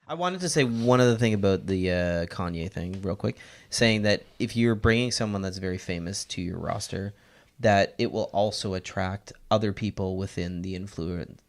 I wanted to say one other thing about the Kanye thing real quick, saying that if you're bringing someone that's very famous to your roster, that it will also attract other people within the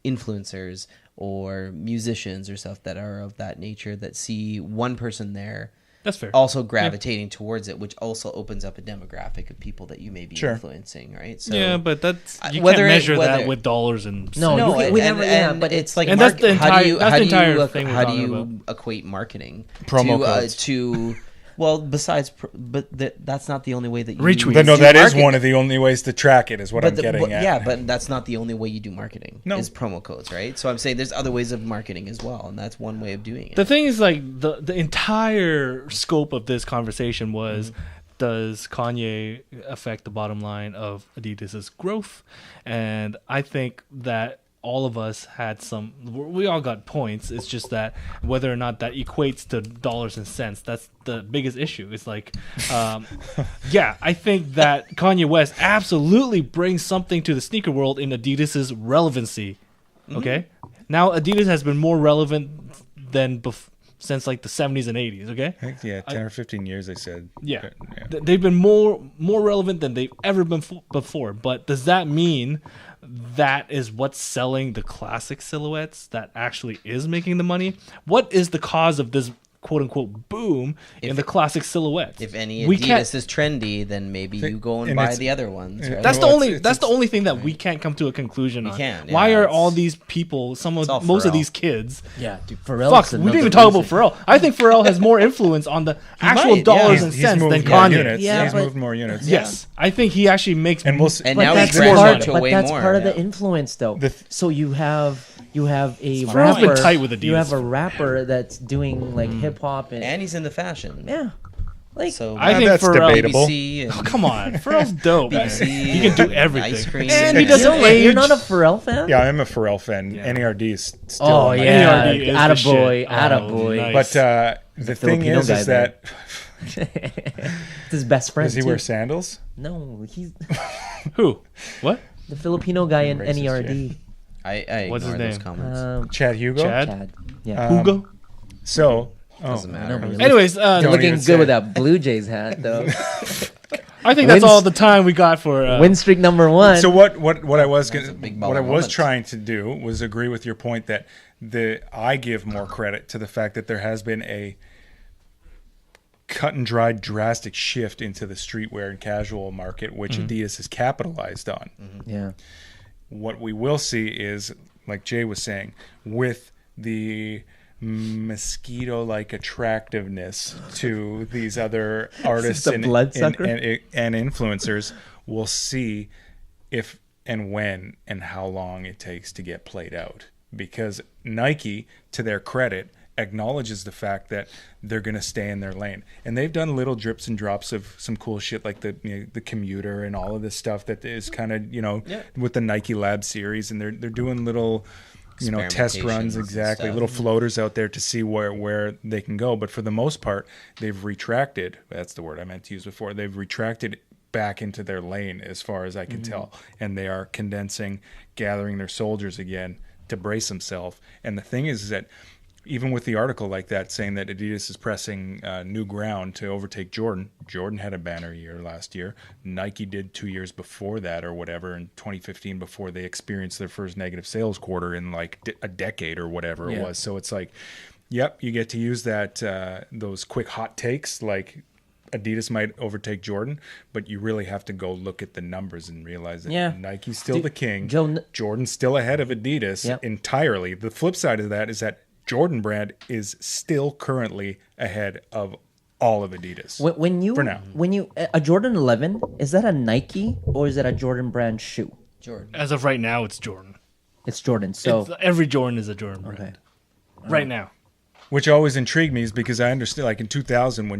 influencers or musicians or stuff that are of that nature that see one person there. That's fair. Also gravitating towards it, which also opens up a demographic of people that you may be influencing, right? So yeah, but that's you can't measure that with dollars and cents. We never. But it's like, and that's the entire thing. How do you equate marketing promo codes to? Well, besides, but that's not the only way that you retweet. No, that is one of the only ways to track it. Is what I'm getting at. Yeah, but that's not the only way you do marketing. No, is promo codes, right? So I'm saying there's other ways of marketing as well, and that's one way of doing it. The thing is, like the entire scope of this conversation was, does Kanye affect the bottom line of Adidas's growth? And I think that all of us had we all got points. It's just that whether or not that equates to dollars and cents, that's the biggest issue. It's like, I think that Kanye West absolutely brings something to the sneaker world in Adidas's relevancy. Okay, now Adidas has been more relevant than since like the 70s and 80s. Okay, I think 10 or 15 years. They said they've been more relevant than they've ever been before. But does that mean that is what's selling the classic silhouettes that actually is making the money? What is the cause of this quote unquote boom in the classic silhouettes? If any Adidas is trendy, then maybe you go and buy the other ones. Right? That's the only thing that we can't come to a conclusion on. Why are all these people, most of these kids? Yeah, dude, Pharrell. Fuck, we didn't even talk about Pharrell. I think Pharrell has more influence on the actual dollars and cents than Kanye. He's moved more units. Yes, I think he actually makes. And now he's branching to way more. But that's part of the influence, though. So you have a rapper. Tight with Adidas. You have a rapper that's doing like hip hop and he's into fashion. Yeah. Like, so I think that's Pharrell, debatable. Oh, come on, Pharrell's dope. He can do everything. Ice cream. And he doesn't age. You're not a Pharrell fan? Yeah, I'm a Pharrell fan. NERD is still. Oh yeah, attaboy. Attaboy. But the thing is that it's his best friend. Does he wear sandals? No, he's who? What? The Filipino guy in NERD. I What's his name? those comments. Chad Hugo. Chad. Yeah. Hugo. So. Doesn't matter. Anyways, looking good with that Blue Jays hat, though. I think that's all the time we got for win streak number 1. So what I was trying to do was agree with your point that I give more credit to the fact that there has been a cut and dried drastic shift into the streetwear and casual market, which Adidas has capitalized on. Yeah. What we will see is, like Jay was saying, with the mosquito-like attractiveness to these other artists and influencers, we'll see if and when and how long it takes to get played out. Because Nike, to their credit, acknowledges the fact that they're going to stay in their lane, and they've done little drips and drops of some cool shit like the commuter and all of this stuff that is kind of with the Nike Lab series, and they're doing little test runs, little floaters out there to see where they can go. But for the most part, they've retracted. That's the word I meant to use before. They've retracted back into their lane, as far as I can tell, and they are condensing, gathering their soldiers again to brace themselves. And the thing is that even with the article like that saying that Adidas is pressing new ground to overtake Jordan had a banner year last year. Nike did 2 years before that or whatever, in 2015, before they experienced their first negative sales quarter in like a decade or whatever it was. So it's like, yep, you get to use that those quick hot takes like Adidas might overtake Jordan, but you really have to go look at the numbers and realize that Nike's still the king. Jordan's still ahead of Adidas entirely. The flip side of that is that Jordan brand is still currently ahead of all of Adidas. For now. When you a Jordan 11, is that a Nike or is that a Jordan brand shoe? Jordan. As of right now, it's Jordan. It's Jordan. So every Jordan is a Jordan brand. Right now. Which always intrigued me is because I understood, like in 2000,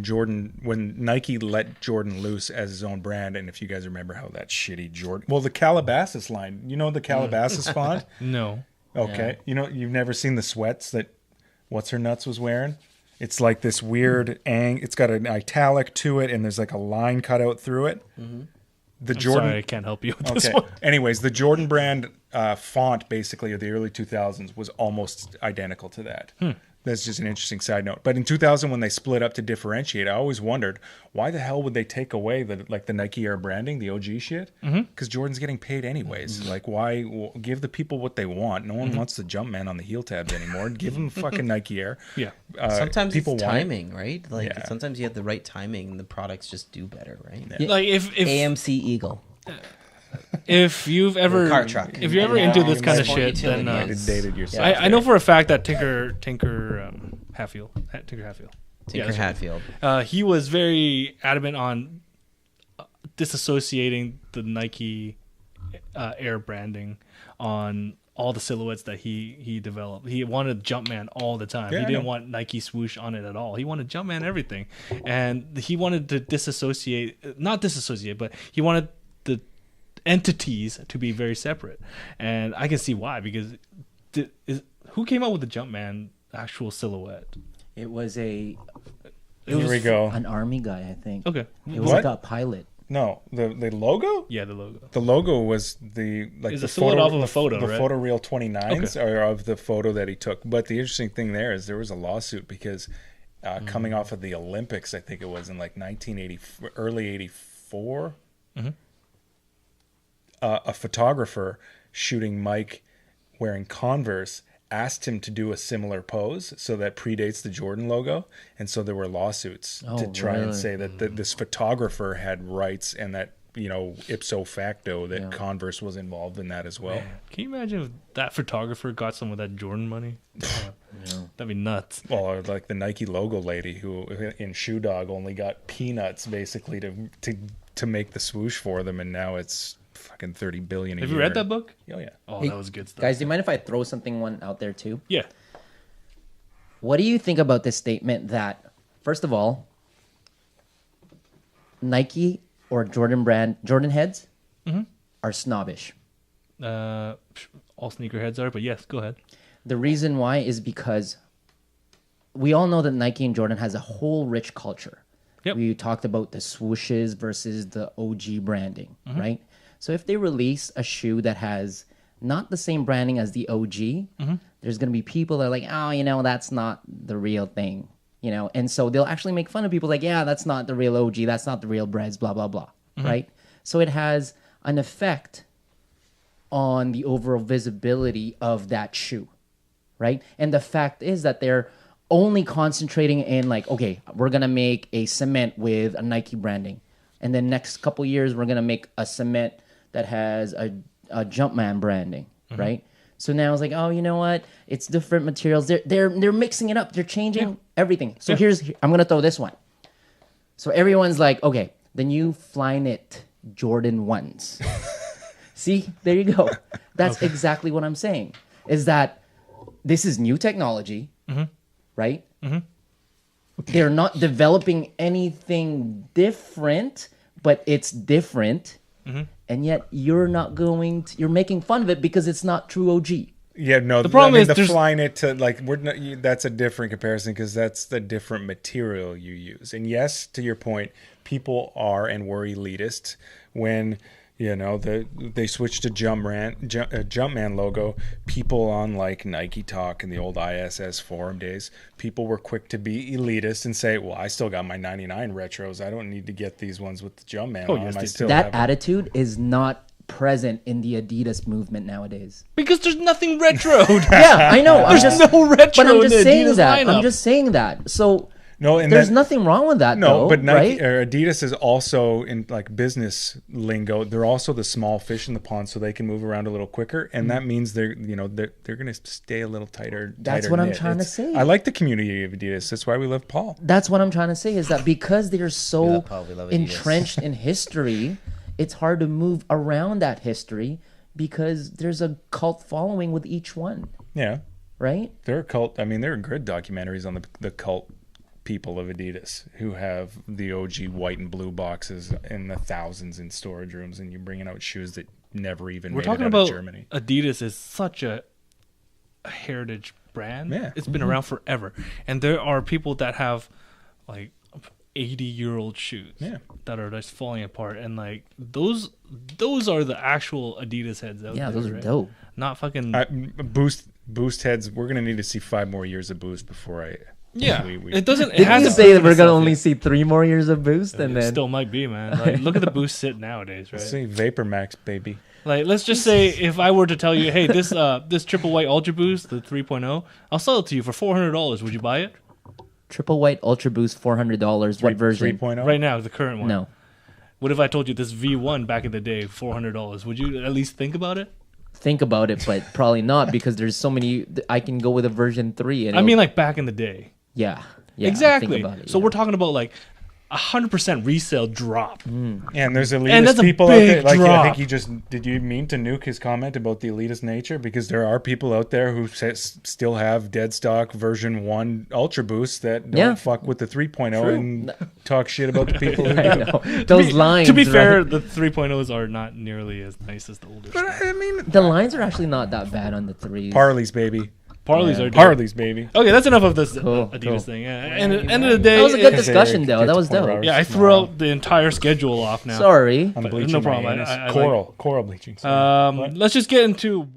when Nike let Jordan loose as his own brand, and if you guys remember how that shitty Jordan, the Calabasas line, the Calabasas font? No. Okay. Yeah. You've never seen the sweats that What's Her Nuts was wearing? It's like this weird it's got an italic to it, and there's like a line cut out through it. I'm sorry, I can't help you with this one. Anyways, the Jordan brand font, basically, of the early 2000s was almost identical to that. That's just an interesting side note. But in 2000, when they split up to differentiate, I always wondered why the hell would they take away the Nike Air branding, the OG shit? Because Jordan's getting paid anyways. Like, why give the people what they want? No one wants the Jumpman on the heel tabs anymore. Give them fucking Nike Air. Yeah. Sometimes people it's want timing, right? Like sometimes you have the right timing, and the products just do better, right? Yeah. Like if AMC Eagle. If you've ever car truck. if you're ever into this kind of shit, then might have dated yourself. I know for a fact that Tinker Hatfield, Tinker Hatfield. he was very adamant on disassociating the Nike Air branding on all the silhouettes that he developed. He wanted Jumpman all the time. Yeah, he didn't want Nike swoosh on it at all. He wanted Jumpman everything, and he wanted to not disassociate, but he wanted the entities to be very separate. And I can see why, because who came up with the Jumpman actual silhouette? It was Here we go. an army guy, I think. Okay. It was What? like a pilot. No, the logo? Yeah, the logo. The logo was the Is the a silhouette off of a photo, the right? photoreal 29s are of the photo that he took. But the interesting thing there is there was a lawsuit because coming off of the Olympics, I think it was in like 1980, early 84, a photographer shooting Mike wearing Converse asked him to do a similar pose, so that predates the Jordan logo, and so there were lawsuits to try and say that this photographer had rights, and that ipso facto that Converse was involved in that as well. Man, can you imagine if that photographer got some of that Jordan money? That'd be nuts. Well, or like the Nike logo lady who in Shoe Dog only got peanuts basically to make the swoosh for them, and now it's fucking 30 billion a year. Have you read that book? Oh yeah. Oh, Hey, that was good stuff. Guys, do you mind if I throw one out there too? Yeah. What do you think about this statement that, first of all, Nike or Jordan heads are snobbish? All sneakerheads are, but yes, go ahead. The reason why is because we all know that Nike and Jordan has a whole rich culture. Yep. We talked about the swooshes versus the OG branding, right? So if they release a shoe that has not the same branding as the OG, there's going to be people that are like, oh, that's not the real thing, And so they'll actually make fun of people like, yeah, that's not the real OG. That's not the real breads, blah, blah, blah, right? So it has an effect on the overall visibility of that shoe, right? And the fact is that they're only concentrating in like, okay, we're going to make a cement with a Nike branding. And then next couple years, we're going to make a cement that has a Jumpman branding, right? So now it's like, oh, you know what? It's different materials. They're mixing it up. They're changing everything. So I'm going to throw this one. So everyone's like, okay, the new Flyknit Jordan 1s. See, there you go. That's exactly what I'm saying, is that this is new technology, right? They're not developing anything different, but it's different. And yet you're making fun of it because it's not true OG. Yeah, no. The problem is flying it to like that's a different comparison because that's the different material you use. And yes, to your point, people are and were elitist when they switched to Jumpman logo. People on like Nike Talk and the old ISS forum days, people were quick to be elitist and say, well, I still got my 99 retros. I don't need to get these ones with the Jumpman on. Yes, I still that have attitude is not present in the Adidas movement nowadays. Because there's nothing retro. Yeah, I know. There's no retro but I'm just in the saying Adidas that. lineup. I'm just saying that. So No, and there's nothing wrong with that. No, though, but Nike right? or Adidas is also in like business lingo. They're also the small fish in the pond, so they can move around a little quicker, and that means they're going to stay a little tighter. That's what I'm knit. trying to say. I like the community of Adidas. That's why we love Paul. That's what I'm trying to say, is that because they're so love Paul, we love Adidas. entrenched in history, it's hard to move around that history because there's a cult following with each one, Yeah, right? they're a cult. I mean, there are good documentaries on the cult people of Adidas who have the OG white and blue boxes in the thousands in storage rooms, and you're bringing out shoes that never even We're made talking it out about of Germany. Adidas is such a heritage brand. Yeah. It's been around forever. And there are people that have like 80-year-old shoes that are just falling apart, and like those are the actual Adidas heads out there. Yeah, those are right? dope. Not fucking Boost Boost heads, we're going to need to see 5 more years of Boost before I... Yeah, we it doesn't. It Did you hasn't say that proven we're gonna itself only yet. see 3 more years of Boost, and It then still might be, man. Like, look at the Boost sit nowadays, right? See, Vapor Max, baby. Like, let's just say if I were to tell you, hey, this triple white Ultra Boost, the 3.0, I'll sell it to you for $400. Would you buy it? Triple White Ultra Boost, $400. What version? 3.0? Right now, the current one. No. What if I told you this V1 back in the day, $400? Would you at least think about it? Think about it, but probably not because there's so many. I can go with a version 3. And I mean, like back in the day. yeah, Exactly. Think about it, So yeah. we're talking about like 100% resale drop. And there's And elitist that's a people out there. big Like, I drop. think did you mean to nuke his comment about the elitist nature? Because there are people out there who still have dead stock version 1 Ultra Boost that don't Yeah. fuck with the 3.0 and talk shit about the people who do. I know. Those lines. To be fair, right? the 3.0s are not nearly as nice as the older But stuff. I mean, The lines are actually not that bad on the 3s. Parleys, baby. Parleys Yeah. are dope. Parleys, baby. Okay, that's enough of this Cool, Adidas cool. thing. Yeah. And at the end of the day, That was a good it- discussion, though. Get That to was 24 dope. hours yeah, I threw tomorrow. out the entire schedule off now. Sorry. I'm But bleaching no my problem. anus. I like- Coral bleaching. Sorry. What? Let's just get into one.